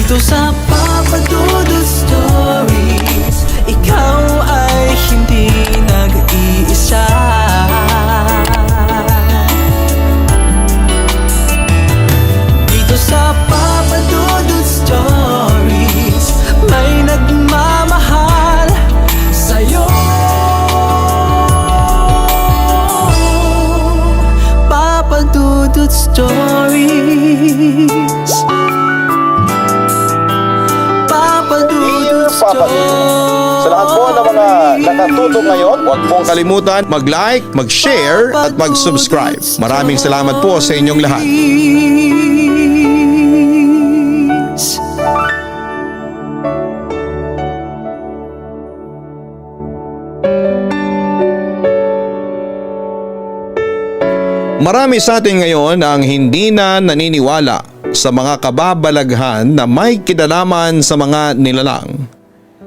Dito sa Papa Dudut Stories, ikaw ay hindi nag-iisa. Dito sa Papa Dudut Stories, may nagmamahal sa'yo. Papa Dudut Stories, Papa Dudut Stories. Sa lahat po ng mga nakatutok ngayon, huwag pong kalimutan mag-like, mag-share at mag-subscribe. Maraming salamat po sa inyong lahat. Marami sa atin ngayon ang hindi na naniniwala sa mga kababalaghan na may kinalaman sa mga nilalang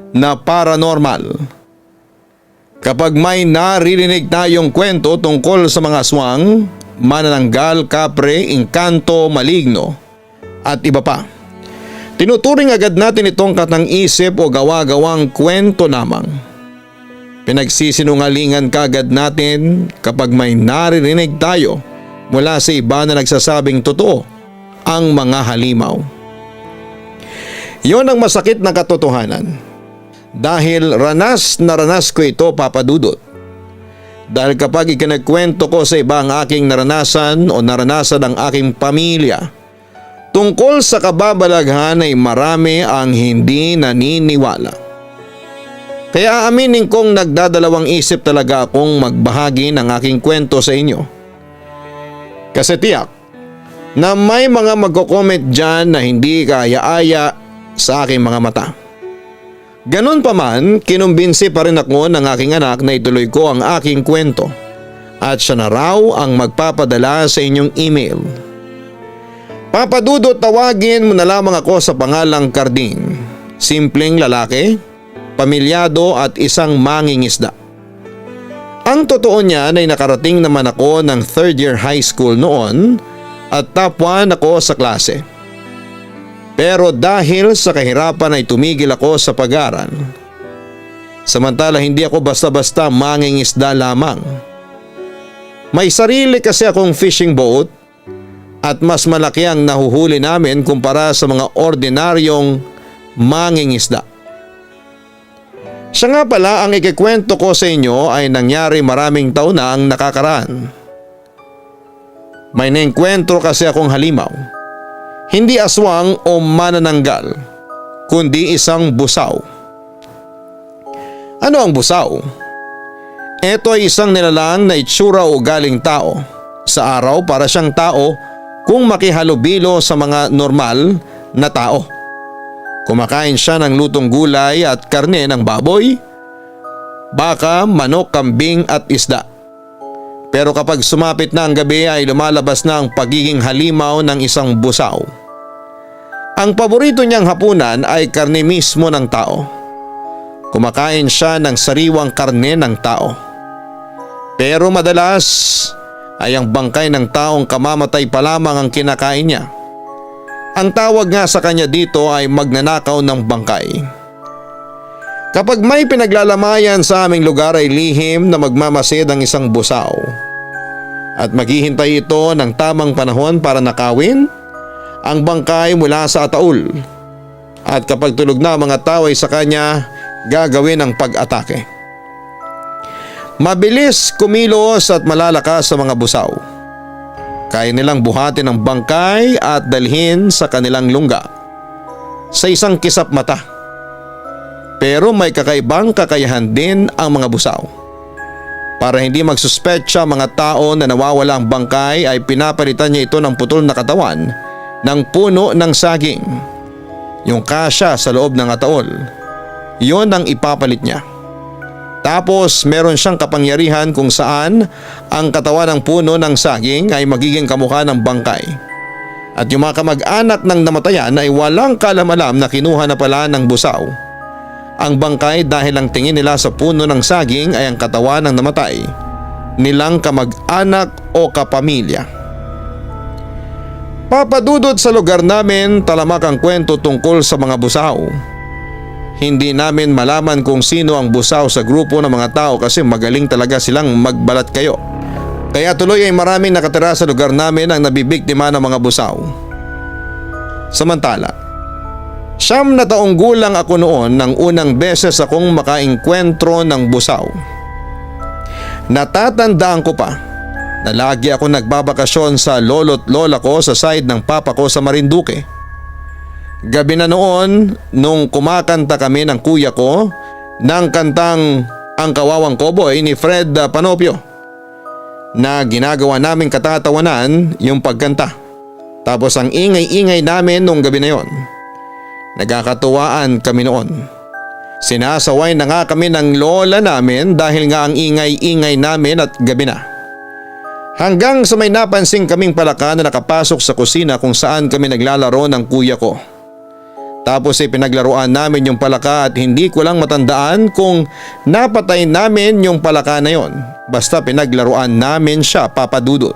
na paranormal. Kapag may naririnig tayong kwento tungkol sa mga aswang, manananggal, kapre, engkanto, maligno at iba pa, tinuturing agad natin itong katang-isip o gawa-gawang kwento lamang. Pinagsisinungalingan kagad natin kapag may naririnig tayo mula sa iba na nagsasabing totoo ang mga halimaw. Yon ang masakit na katotohanan. Dahil ranas na ranas ko ito, Papa Dudut. Dahil kapag ikinagkwento ko sa iba ang aking naranasan o naranasan ng aking pamilya tungkol sa kababalaghan ay marami ang hindi naniniwala. Kaya aaminin kong nagdadalawang isip talaga akong magbahagi ng aking kwento sa inyo. Kasi tiyak na may mga magko-comment dyan na hindi kaaya-aya sa aking mga mata. Ganun pa man, kinumbinsi pa rin ako ng aking anak na ituloy ko ang aking kwento at siya na raw ang magpapadala sa inyong email. Papa Dudut, tawagin mo na lamang ako sa pangalang Carding. Simpleng lalaki, pamilyado at isang mangingisda. Ang totoo niyan ay nakarating naman ako ng 3rd year high school noon at top 1 ako sa klase. Pero dahil sa kahirapan ay tumigil ako sa pag-aaral. Samantala hindi ako basta-basta mangingisda lamang. May sarili kasi akong fishing boat at mas malaki ang nahuhuli namin kumpara sa mga ordinaryong mangingisda. Siya nga pala ang ikikwento ko sa inyo ay nangyari maraming taon na ang nakakaraan. May naengkwentro kasi akong halimaw. Hindi aswang o manananggal, kundi isang busaw. Ano ang busaw? Ito ay isang nilalang na itsura o galing tao. Sa araw para siyang tao kung makihalubilo sa mga normal na tao. Kumakain siya ng lutong gulay at karne ng baboy, baka, manok, kambing at isda. Pero kapag sumapit na ang gabi ay lumalabas na ang pagiging halimaw ng isang busaw. Ang paborito niyang hapunan ay karne mismo ng tao. Kumakain siya ng sariwang karne ng tao. Pero madalas ay ang bangkay ng taong kamamatay pa lamang ang kinakain niya. Ang tawag nga sa kanya dito ay magnanakaw ng bangkay. Kapag may pinaglalamayan sa aming lugar ay lihim na magmamasid ang isang busaw. At maghihintay ito ng tamang panahon para nakawin ang bangkay mula sa ataul. At kapag tulog na mga tao ay sa kanya gagawin ang pag-atake. Mabilis kumilos at malalakas sa mga busaw. Kaya nilang buhatin ang bangkay at dalhin sa kanilang lungga sa isang kisap mata. Pero may kakaibang kakayahan din ang mga busaw. Para hindi magsuspetsa mga tao na nawawala ang bangkay ay pinapalitan niya ito ng putol na katawan ng puno ng saging. Yung kasya sa loob ng ataol. Yon ang ipapalit niya. Tapos meron siyang kapangyarihan kung saan ang katawan ng puno ng saging ay magiging kamukha ng bangkay. At yung mga kamag-anak ng namatayan ay walang kalam-alam na kinuha na pala ng busaw ang bangkay dahil ang tingin nila sa puno ng saging ay ang katawan ng namatay nilang kamag-anak o kapamilya. Papadudot sa lugar namin talamak ang kwento tungkol sa mga busaw. Hindi namin malaman kung sino ang busaw sa grupo ng mga tao kasi magaling talaga silang magbalat kayo. Kaya tuloy ay maraming nakatira sa lugar namin ang nabibiktima ng mga busaw. Samantala, 9 na taong gulang ako noon nang unang beses akong makaengkwentro ng busaw. Natatandaan ko pa na lagi ako nagbabakasyon sa lolo't lola ko sa side ng papa ko sa Marinduque. Gabi na noon nung kumakanta kami ng kuya ko ng kantang Ang Kawawang Koboy ni Fred Panopio na ginagawa naming katatawanan yung pagkanta. Tapos ang ingay-ingay namin nung gabi na yon. Nagkakatuwaan kami noon. Sinasaway na nga kami ng lola namin dahil nga ang ingay-ingay namin at gabi na. Hanggang sa may napansin kaming palaka na nakapasok sa kusina kung saan kami naglalaro ng kuya ko. Tapos ay pinaglaruan namin yung palaka at hindi ko lang matandaan kung napatay namin yung palaka na yon. Basta pinaglaruan namin siya, Papa Dudut.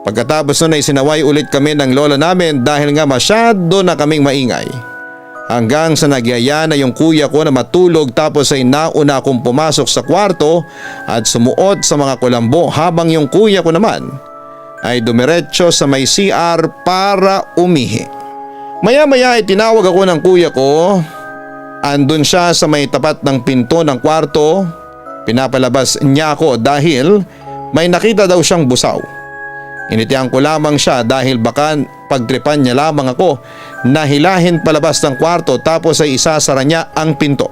Pagkatapos nun ay sinaway ulit kami ng lola namin dahil nga masyado na kaming maingay. Hanggang sa nagyaya na yung kuya ko na matulog tapos ay nauna akong pumasok sa kwarto at sumuot sa mga kulambo habang yung kuya ko naman ay dumiretso sa may CR para umihi. Maya-maya ay tinawag ako ng kuya ko. Andun siya sa may tapat ng pinto ng kwarto. Pinapalabas niya ako dahil may nakita daw siyang busaw. Initihan ko lamang siya dahil baka pagtripan niya lamang ako na hilahin palabas ng kwarto tapos ay isasara niya ang pinto.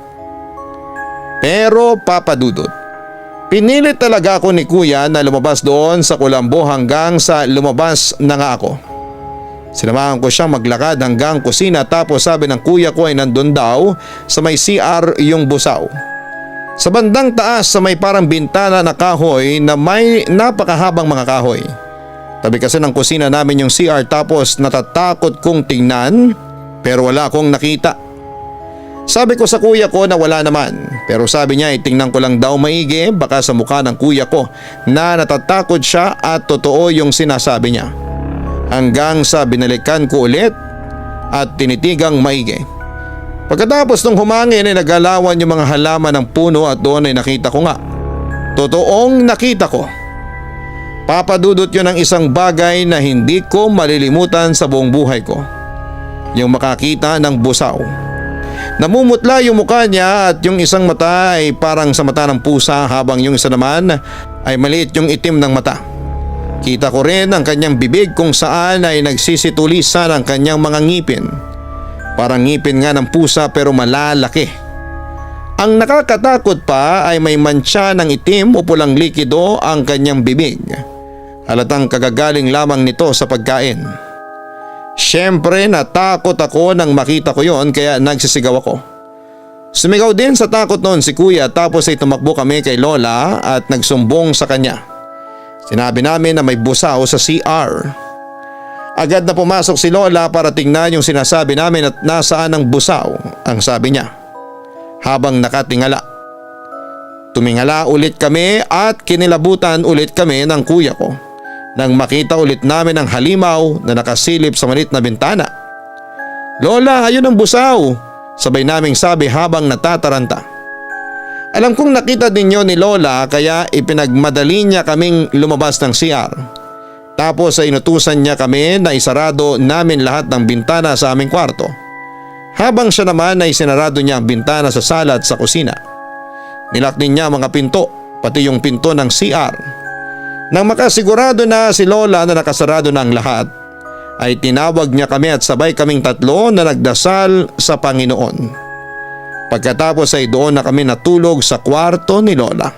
Pero Papa Dudut, pinilit talaga ako ni kuya na lumabas doon sa kulambo hanggang sa lumabas na nga ako. Sinamahan ko siyang maglakad hanggang kusina tapos sabi ng kuya ko ay nandun daw sa may CR yung busaw. Sa bandang taas sa may parang bintana na kahoy na may napakahabang mga kahoy. Tabi kasi ng kusina namin yung CR tapos natatakot kong tingnan pero wala akong nakita. Sabi ko sa kuya ko na wala naman pero sabi niya tingnan ko lang daw maigi baka sa mukha ng kuya ko na natatakot siya at totoo yung sinasabi niya. Hanggang sa binalikan ko ulit at tinitigang maigi. Pagkatapos nung humangin ay nagalawan yung mga halaman ng puno at doon ay nakita ko nga. Totoong nakita ko. Papadudot yun ng isang bagay na hindi ko malilimutan sa buong buhay ko. Yung makakita ng busaw. Namumutla yung mukha niya at yung isang mata ay parang sa mata ng pusa habang yung isa naman ay maliit yung itim ng mata. Kita ko rin ang kanyang bibig kung saan ay nagsisitulisan ang kanyang mga ngipin. Parang ngipin nga ng pusa pero malalaki. Ang nakakatakot pa ay may mantsa ng itim o pulang likido ang kanyang bibig. Halatang kagagaling lamang nito sa pagkain. Siyempre natakot ako nang makita ko yon kaya nagsisigaw ako. Sumigaw din sa takot noon si kuya tapos ay tumakbo kami kay lola at nagsumbong sa kanya. Sinabi namin na may busaw sa CR. Agad na pumasok si lola para tingnan yung sinasabi namin at nasaan ang busaw, ang sabi niya. Habang nakatingala. Tumingala ulit kami at kinilabutan ulit kami ng kuya ko nang makita ulit namin ang halimaw na nakasilip sa maliit na bintana. Lola, ayun ang busaw, sabay naming sabi habang natataranta. Alam kong nakita ninyo ni lola kaya ipinagmadali niya kaming lumabas ng CR. Tapos ay inutusan niya kami na isarado namin lahat ng bintana sa aming kwarto. Habang siya naman ay sinarado niya ang bintana sa sala at sa kusina. Nilak din niya mga pinto, pati yung pinto ng CR. Nang makasigurado na si lola na nakasarado na ang lahat, ay tinawag niya kami at sabay kaming tatlo na nagdasal sa Panginoon. Pagkatapos ay doon na kami natulog sa kwarto ni lola.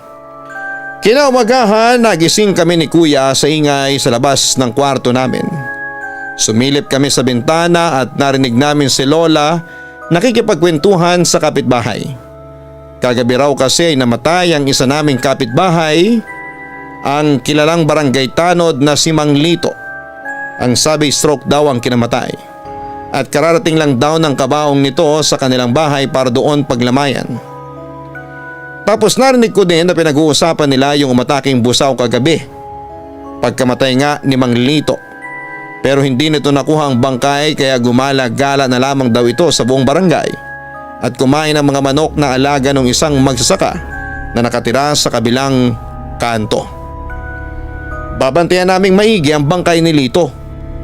Kinaumagahan nagising kami ni kuya sa ingay sa labas ng kwarto namin. Sumilip kami sa bintana at narinig namin si lola nakikipagkwentuhan sa kapitbahay. Kagabi raw kasi ay namatay ang isa naming kapitbahay, ang kilalang barangay tanod na si Mang Lito. Ang sabi stroke daw ang kinamatay. At kararating lang daw ng kabaong nito sa kanilang bahay para doon paglamayan. Tapos narinig ko din na pinag-uusapan nila yung umataking busaw kagabi. Pagkamatay nga ni Mang Lito. Pero hindi nito nakuha ang bangkay kaya gumala-gala na lamang daw ito sa buong barangay at kumain ang mga manok na alaga ng isang magsasaka na nakatira sa kabilang kanto. Babantayan naming maigi ang bangkay ni Lito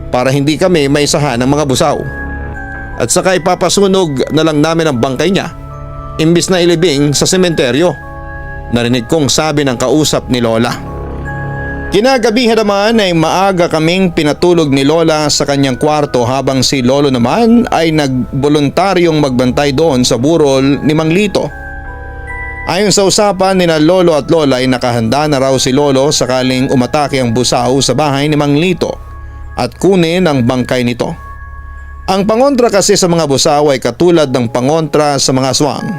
para hindi kami maisahan ng mga busaw. At saka ipapasunog na lang namin ang bangkay niya imbis na ilibing sa sementeryo. Narinig kong sabi ng kausap ni Lola. Kinagabihan naman ay maaga kaming pinatulog ni Lola sa kanyang kwarto habang si Lolo naman ay nagboluntaryong magbantay doon sa burol ni Mang Lito. Ayon sa usapan ni na Lolo at Lola ay nakahanda na raw si Lolo sakaling umatake ang busaw sa bahay ni Mang Lito at kunin ang bangkay nito. Ang pangontra kasi sa mga busaw ay katulad ng pangontra sa mga aswang.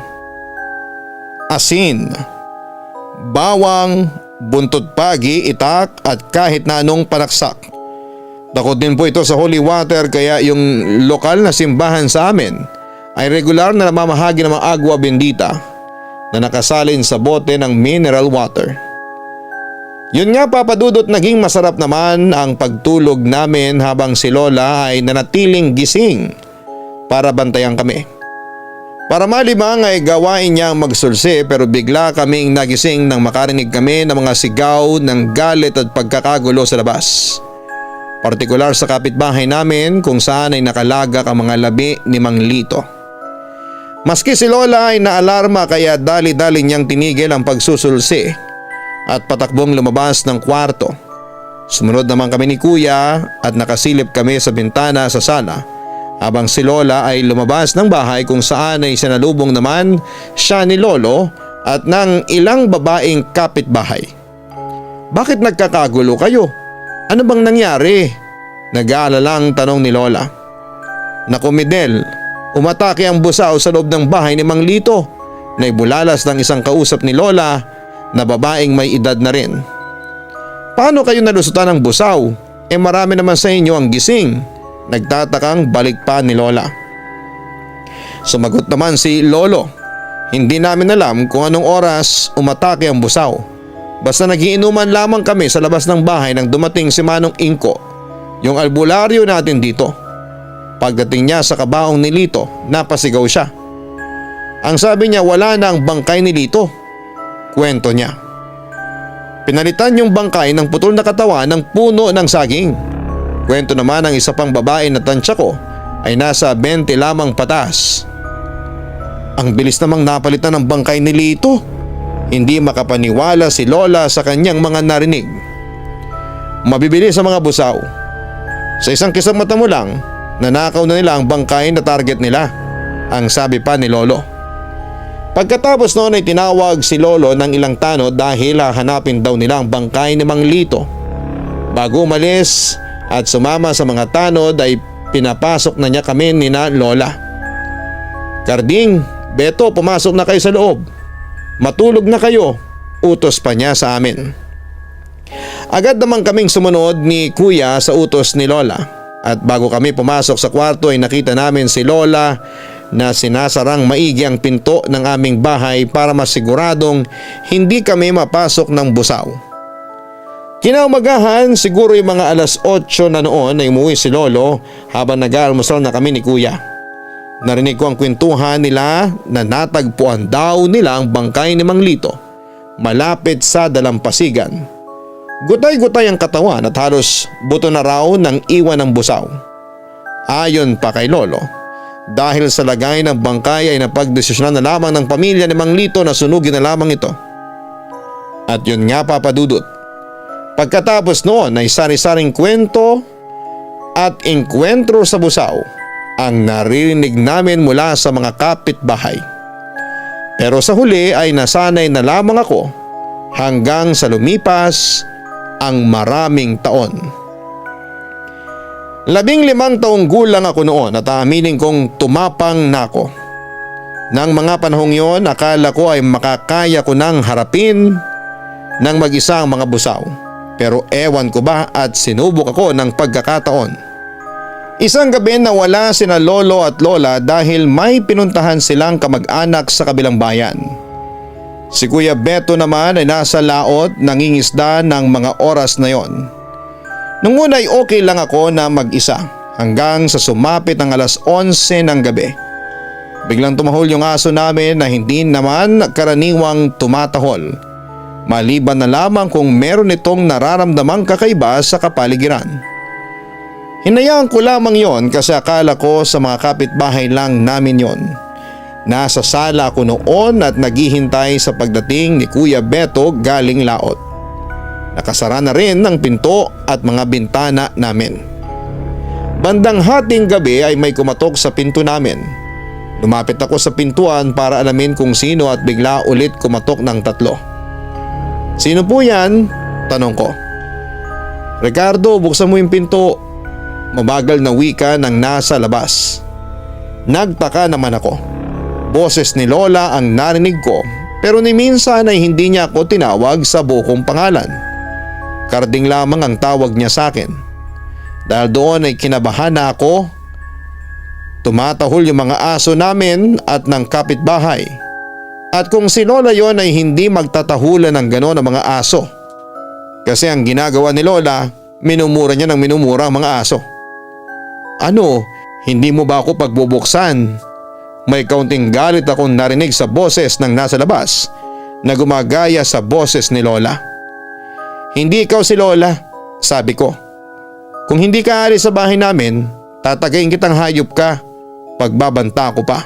Asin, bawang, buntot pagi, itak at kahit na anong panaksak. Takot din po ito sa holy water kaya yung lokal na simbahan sa amin ay regular na namamahagi ng mga agua bendita na nakasalin sa bote ng mineral water. Yun nga Papa Dudut, naging masarap naman ang pagtulog namin habang si Lola ay nanatiling gising para bantayan kami. Para malimang ay gawain niyang magsulsi pero bigla kaming nagising nang makarinig kami ng mga sigaw ng galit at pagkakagulo sa labas. Partikular sa kapitbahay namin kung saan ay nakalagak ang mga labi ni Mang Lito. Maski si Lola ay naalarma kaya dali-dali niyang tinigil ang pagsusulsi at patakbong lumabas ng kwarto. Sumunod naman kami ni Kuya at nakasilip kami sa bintana sa sala habang si Lola ay lumabas ng bahay kung saan ay sinalubong naman siya ni Lolo at ng ilang babaeng kapitbahay. Bakit nagkakagulo kayo? Ano bang nangyari? Nag-aalalang tanong ni Lola. Naku Midel, umatake ang busaw sa loob ng bahay ni Mang Lito. Naibulalas ng isang kausap ni Lola na babaeng may edad na rin. Paano kayo nalusutan ng busaw? Marami naman sa inyo ang gising. Nagtatakang balik pa ni Lola. Sumagot naman si Lolo. Hindi namin alam kung anong oras umatake ang busaw. Basta nagiinuman lamang kami sa labas ng bahay nang dumating si Manong Inko, yung albularyo natin dito. Pagdating niya sa kabaong ni Lito, napasigaw siya. Ang sabi niya wala na ang bangkay ni Lito. Kwento niya. Pinalitan yung bangkay ng putol na katawan ng puno ng saging. Kwento naman ng isa pang babae na tansya ko ay nasa 20 lamang patas. Ang bilis namang napalitan ng bangkay ni Lito. Hindi makapaniwala si Lola sa kanyang mga narinig. Mabibili sa mga busaw. Sa isang kisang mata mo lang, nanakaw na nila ang bangkay na target nila, ang sabi pa ni Lolo. Pagkatapos noon ay tinawag si Lolo ng ilang tanod dahil hahanapin daw nila ang bangkay ni Mang Lito. Bago umalis at sumama sa mga tanod ay pinapasok na niya kami ni na Lola. Karding, Beto, pumasok na kayo sa loob. Matulog na kayo, utos pa niya sa amin. Agad naman kaming sumunod ni Kuya sa utos ni Lola. At bago kami pumasok sa kwarto ay nakita namin si Lola na sinasarang maigi ang pinto ng aming bahay para masiguradong hindi kami mapasok ng busaw. Kinaumagahan, siguro yung mga alas 8 na noon ay umuwi si Lolo habang nag-aalmusal na kami ni Kuya. Narinig ko ang kwentuhan nila na natagpuan daw nila ang bangkay ni Mang Lito malapit sa dalampasigan. Gutay-gutay ang katawan at halos buto na raw ng iwan ng busaw. Ayon pa kay Lolo, dahil sa lagay ng bangkay ay napagdesisyonan na lamang ng pamilya ni Mang Lito na sunugin na lamang ito. At yun nga Papa Dudut, pagkatapos noon ay sari-saring kwento at engkwentro sa busaw ang naririnig namin mula sa mga kapitbahay. Pero sa huli ay nasanay na lamang ako hanggang sa lumipas ang maraming taon. 15 taong gulang ako noon at aaminin kong tumapang na ako. Nang mga panahong yon, akala ko ay makakaya ko nang harapin ng mag-isa ang mga busaw. Pero ewan ko ba at sinubok ako ng pagkakataon. Isang gabi nawala sina Lolo at Lola dahil may pinuntahan silang kamag-anak sa kabilang bayan. Si Kuya Beto naman ay nasa laot nangingisda ng mga oras na yon. Nung una ay okay lang ako na mag-isa hanggang sa sumapit ang alas 11 ng gabi. Biglang tumahol yung aso namin na hindi naman karaniwang tumatahol. Maliban na lamang kung meron itong nararamdamang kakaiba sa kapaligiran. Hinayaan ko lamang yon kasi akala ko sa mga kapitbahay lang namin yon. Nasa sala ako noon at naghihintay sa pagdating ni Kuya Beto galing laot. Nakasara na rin ang pinto at mga bintana namin. Bandang hating gabi ay may kumatok sa pinto namin. Lumapit ako sa pintuan para alamin kung sino at bigla ulit kumatok ng 3. "Sino po yan?" tanong ko. "Ricardo, buksan mo yung pinto." Mabagal na wika ng nasa labas. Nagtaka naman ako. Boses ni Lola ang narinig ko pero ni minsan ay hindi niya ako tinawag sa buong pangalan. Karding lamang ang tawag niya sa akin. Dahil doon ay kinabahan na ako. Tumatahol yung mga aso namin at ng kapitbahay. At kung si Lola yon ay hindi magtatahulan ng gano'n ang mga aso. Kasi ang ginagawa ni Lola, minumura niya ng minumura ang mga aso. "Ano, hindi mo ba ako pagbubuksan?" May kaunting galit akong narinig sa boses ng nasa labas na gumagaya sa boses ni Lola. "Hindi ikaw si Lola," sabi ko. "Kung hindi ka alis sa bahay namin, tatagayin kitang hayop ka. Pagbabanta ko pa."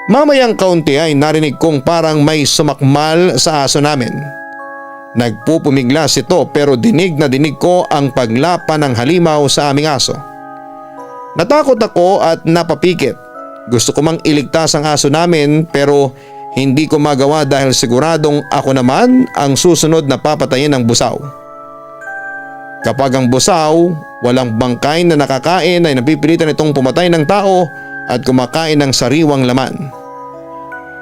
Mamayang kaunti ay narinig kong parang may sumakmal sa aso namin. Nagpupumiglas ito pero dinig na dinig ko ang paglapan ng halimaw sa aming aso. Natakot ako at napapikit. Gusto ko mang iligtas ang aso namin pero hindi ko magawa dahil siguradong ako naman ang susunod na papatayin ng busaw. Kapag ang busaw, walang bangkay na nakakain ay napipilitan itong pumatay ng tao at kumakain ng sariwang laman.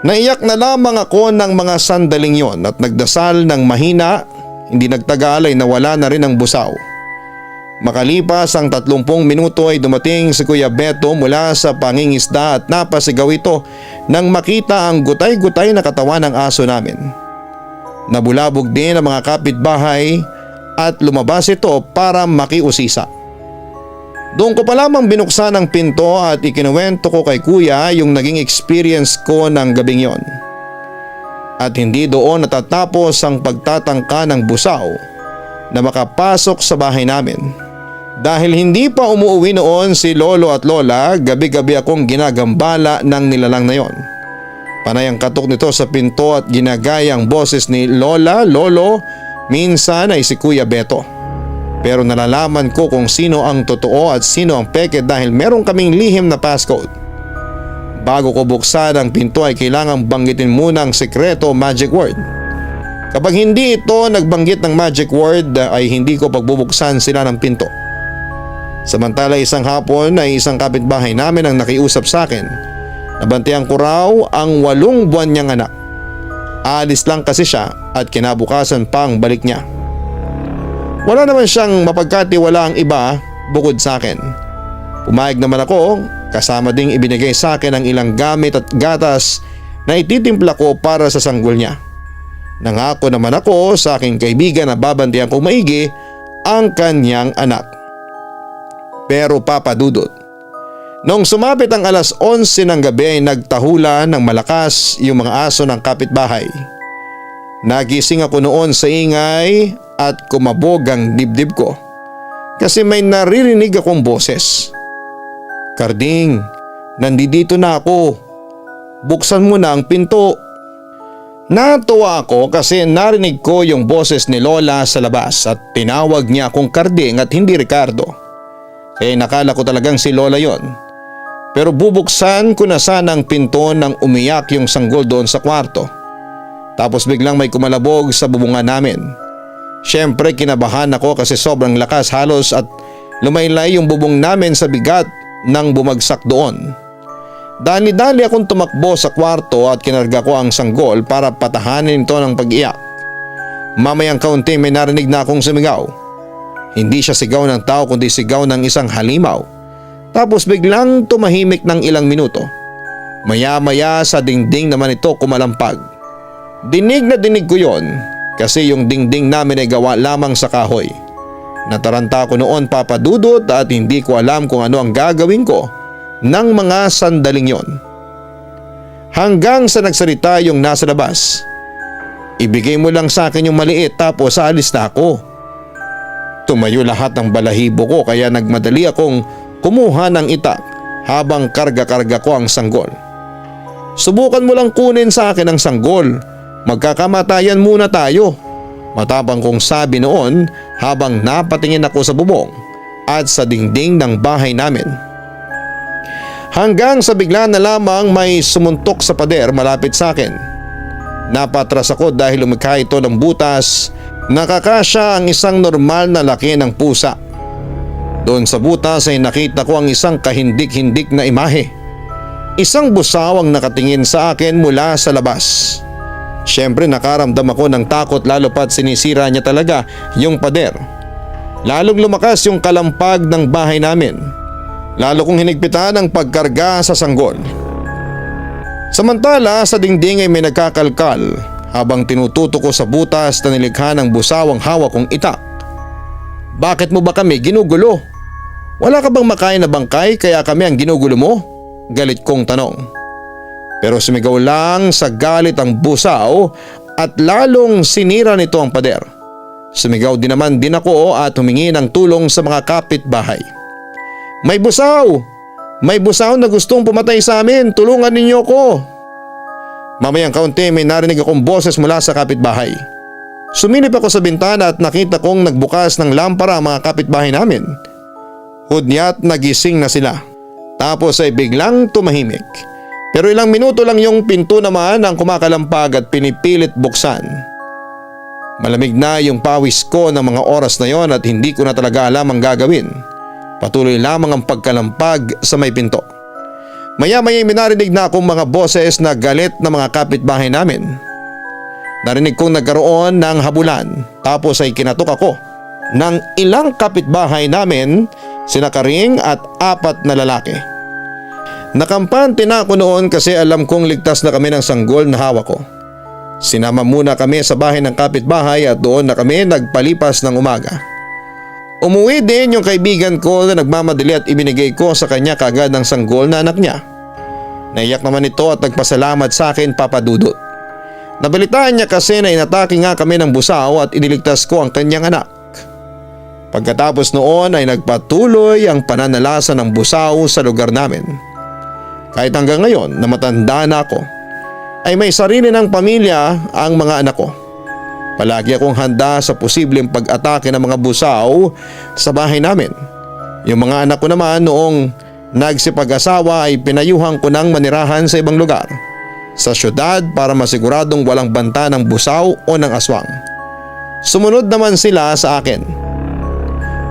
Naiyak na lamang ako ng mga sandaling yon at nagdasal ng mahina. Hindi nagtagal ay nawala na rin ang busaw. Makalipas ang 30 minuto ay dumating si Kuya Beto mula sa pangingisda at napasigaw ito nang makita ang gutay-gutay na katawan ng aso namin. Nabulabog din ang mga kapitbahay at lumabas ito para makiusisa. Doon ko pa lamang binuksan ang pinto at ikinuwento ko kay Kuya yung naging experience ko ng gabing yon. At hindi doon natatapos ang pagtatangka ng busaw na makapasok sa bahay namin. Dahil hindi pa umuwi noon si Lolo at Lola, gabi-gabi akong ginagambala ng nilalang na yon. Panay ang katok nito sa pinto at ginagayang boses ni Lola, Lolo, minsan ay si Kuya Beto. Pero nalalaman ko kung sino ang totoo at sino ang peke dahil meron kaming lihim na passcode. Bago ko buksan ang pinto ay kailangang banggitin muna ang sekreto magic word. Kapag hindi ito nagbanggit ng magic word ay hindi ko pagbubuksan sila ng pinto. Samantala isang hapon ay isang kapitbahay namin ang nakiusap sa akin. Nabantiyan ko raw ang 8 buwan niyang anak. Aalis lang kasi siya at kinabukasan pa ang balik niya. Wala naman siyang mapagkatiwalaang iba bukod sa akin. Pumayag naman ako, kasama ding ibinigay sa akin ang ilang gamit at gatas na ititimpla ko para sa sanggol niya. Nangako naman ako sa aking kaibigan na babantiyan kong maigi ang kanyang anak. Pero Papa Dudut, noong sumapit ang alas 11 ng gabi ay nagtahulan ng malakas yung mga aso ng kapitbahay. Nagising ako noon sa ingay at kumabog ang dibdib ko kasi may naririnig akong boses. "Karding, nandito na ako. Buksan mo na ang pinto." Natuwa ako kasi narinig ko yung boses ni Lola sa labas at tinawag niya akong Karding at hindi Ricardo. Kaya nakala ko talagang si Lola yon. Pero bubuksan ko na sana ang pinto nang umiyak yung sanggol doon sa kwarto. Tapos biglang may kumalabog sa bubungan namin. Siyempre kinabahan ako kasi sobrang lakas halos at lumaylay yung bubong namin sa bigat nang bumagsak doon. Dali-dali akong tumakbo sa kwarto at kinarga ko ang sanggol para patahanin ito ng pag-iyak. Mamayang kaunti may narinig na akong sumigaw. Hindi siya sigaw ng tao kundi sigaw ng isang halimaw. Tapos biglang tumahimik ng ilang minuto. Maya-maya sa dingding naman ito kumalampag. Dinig na dinig ko yon kasi yung dingding namin ay gawa lamang sa kahoy. Nataranta ko noon, Papa Dudut, at hindi ko alam kung ano ang gagawin ko ng mga sandaling yon. Hanggang sa nagsalita yung nasa labas. Ibigay mo lang sa akin yung maliit tapos aalis na ako. Tumayo lahat ng balahibo ko kaya nagmadali akong kumuha ng itak habang karga-karga ko ang sanggol. Subukan mo lang kunin sa akin ang sanggol. Magkakamatayan muna tayo. Matapang kong sabi noon habang napatingin ako sa bubong at sa dingding ng bahay namin. Hanggang sa bigla na lamang may sumuntok sa pader malapit sa akin. Napatras ako dahil lumikha ito ng butas. Nakakasya ang isang normal na laki ng pusa. Doon sa butas ay nakita ko ang isang kahindik-hindik na imahe. Isang busaw ang nakatingin sa akin mula sa labas. Siyempre nakaramdam ako ng takot lalo pat sinisira niya talaga yung pader. Lalong lumakas yung kalampag ng bahay namin. Lalo kong hinigpitan ang pagkarga sa sanggol. Samantala sa dingding ay may nagkakalkal habang tinututo ko sa butas na nilikha ng busaw ang hawak kong itak. Bakit mo ba kami ginugulo? Wala ka bang makain na bangkay kaya kami ang ginugulo mo? Galit kong tanong. Pero sumigaw lang sa galit ang busaw at lalong sinira nito ang pader. Sumigaw din naman din ako at humingi ng tulong sa mga kapitbahay. May busaw! May busaw na gustong pumatay sa amin! Tulungan ninyo ko! Mamayang kaunti may narinig akong boses mula sa kapitbahay. Sumilip ako sa bintana at nakita kong nagbukas ng lampara ang mga kapitbahay namin. Hudyat nagising na sila. Tapos ay biglang tumahimik. Pero ilang minuto lang yung pinto naman ang kumakalampag at pinipilit buksan. Malamig na yung pawis ko ng mga oras na yon at hindi ko na talaga alam ang gagawin. Patuloy lamang ang pagkalampag sa may pinto. Maya-maya minarinig na akong mga boses na galit na mga kapitbahay namin. Narinig kong nagkaroon ng habulan tapos ay kinatok ako ng ilang kapitbahay namin, sina Karing at 4 na lalaki. Nakampante na ako noon kasi alam kong ligtas na kami ng sanggol na hawak ko. Sinama muna kami sa bahay ng kapitbahay at doon na kami nagpalipas ng umaga. Umuwi din yung kaibigan ko na nagmamadali at ibinigay ko sa kanya kaagad ng sanggol na anak niya. Naiyak naman ito at nagpasalamat sa akin, Papa Dudut. Nabalitaan niya kasi na inatake nga kami ng busaw at iniligtas ko ang kanyang anak. Pagkatapos noon ay nagpatuloy ang pananalasa ng busaw sa lugar namin. Kahit hanggang ngayon na matanda na ako, ay may sarili ng pamilya ang mga anak ko. Palagi akong handa sa posibleng pag-atake ng mga busaw sa bahay namin. Yung mga anak ko naman noong nagsipag-asawa ay pinayuhan ko ng manirahan sa ibang lugar, sa syudad para masiguradong walang banta ng busaw o ng aswang. Sumunod naman sila sa akin.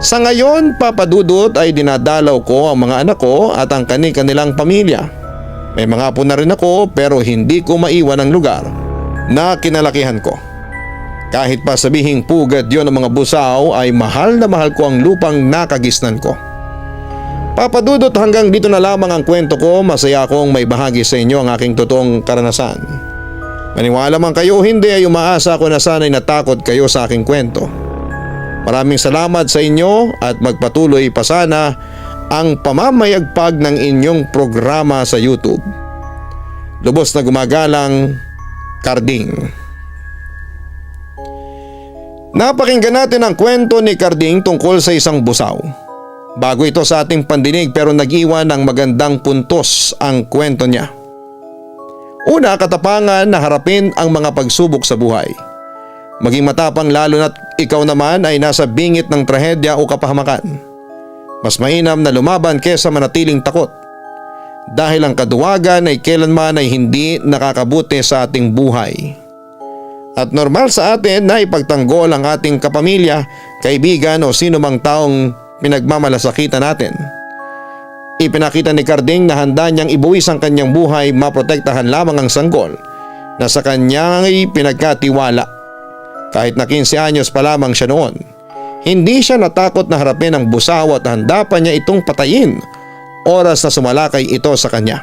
Sa ngayon, Papa Dudut, ay dinadalaw ko ang mga anak ko at ang kanilang pamilya. May mga apo na rin ako pero hindi ko maiwan ang lugar na kinalakihan ko. Kahit pa sabihing pugad yon ng mga busaw ay mahal na mahal ko ang lupang nakagisnan ko. Papa Dudut, hanggang dito na lamang ang kwento ko. Masaya akong may bahagi sa inyo ang aking totoong karanasan. Maniwala man kayo o hindi ay umaasa ako na sana'y natakot kayo sa aking kwento. Maraming salamat sa inyo at magpatuloy pa sana ang pamamayagpag ng inyong programa sa YouTube. Lubos na gumagalang, Karding. Napakinggan natin ang kwento ni Karding tungkol sa isang busaw. Bago ito sa ating pandinig pero nag-iwan ng magandang puntos ang kwento niya. Una, katapangan na harapin ang mga pagsubok sa buhay. Maging matapang lalo na't ikaw naman ay nasa bingit ng trahedya o kapahamakan. Mas mainam na lumaban kesa manatiling takot. Dahil ang kaduwagan ay kailanman ay hindi nakakabuti sa ating buhay. At normal sa atin na ipagtanggol ang ating kapamilya, kaibigan o sino mang taong pinagmamalasakitan natin. Ipinakita ni Karding na handa niyang ibuwis ang kanyang buhay, maprotektahan lamang ang sanggol na sa kanyang pinagkatiwala. Kahit na 15 anyos pa lamang siya noon, hindi siya natakot na harapin ang busaw at handa pa niya itong patayin oras na sumalakay ito sa kanya.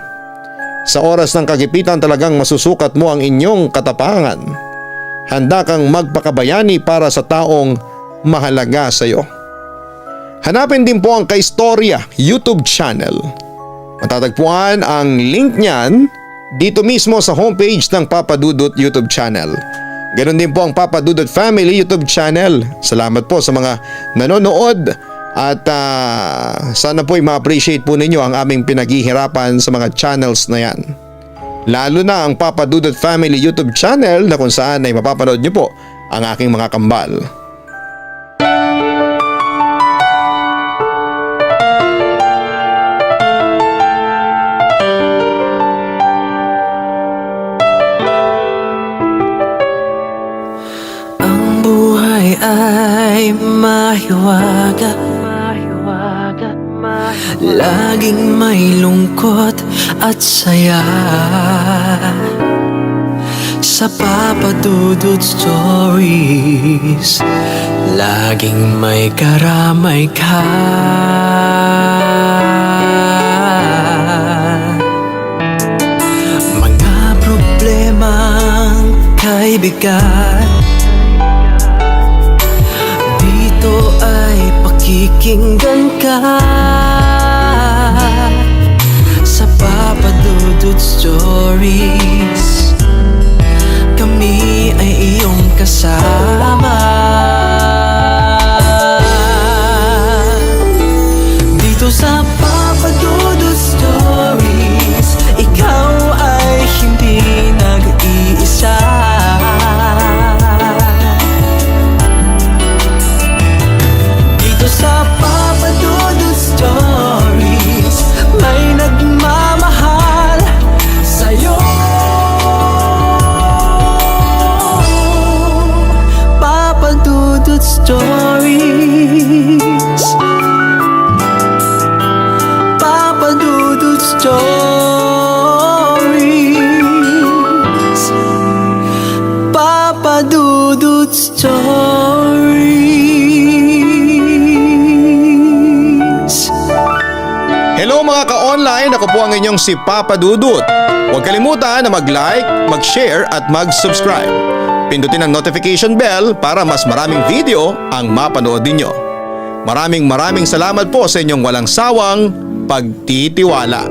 Sa oras ng kagipitan talagang masusukat mo ang inyong katapangan. Handa kang magpakabayani para sa taong mahalaga sa iyo. Hanapin din po ang Kaistorya YouTube channel. Matatagpuan ang link niyan dito mismo sa homepage ng Papa Dudut YouTube channel. Ganon din po ang Papa Dudut Family YouTube channel. Salamat po sa mga nanonood at sana po ma-appreciate po ninyo ang aming pinaghihirapan sa mga channels na yan. Lalo na ang Papa Dudut Family YouTube channel na kung saan ay mapapanood nyo po ang aking mga kambal. Ang buhay ay mahiwaga, laging may lungkot at saya. Sa Papa Dudut Stories, laging may karamay ka. Mga problemang kaibigan, dito ay pakikinggan ka. Sa Papa Dudut Stories, kami ay iyong kasama. Dito sa Papa Dudut Stories, ikaw ay hindi nag-iisa. Dito sa Papa Dudut Stories, may nagmamahal sa'yo. Papa Dudut Stories, Papa Dudut Stories, Papa Dudut Stories. Hello mga ka-online, ako po ang inyong si Papa Dudut. Huwag kalimutan na mag-like, mag-share at mag-subscribe. Pindutin ang notification bell para mas maraming video ang mapanood ninyo. Maraming salamat po sa inyong walang sawang pagtitiwala.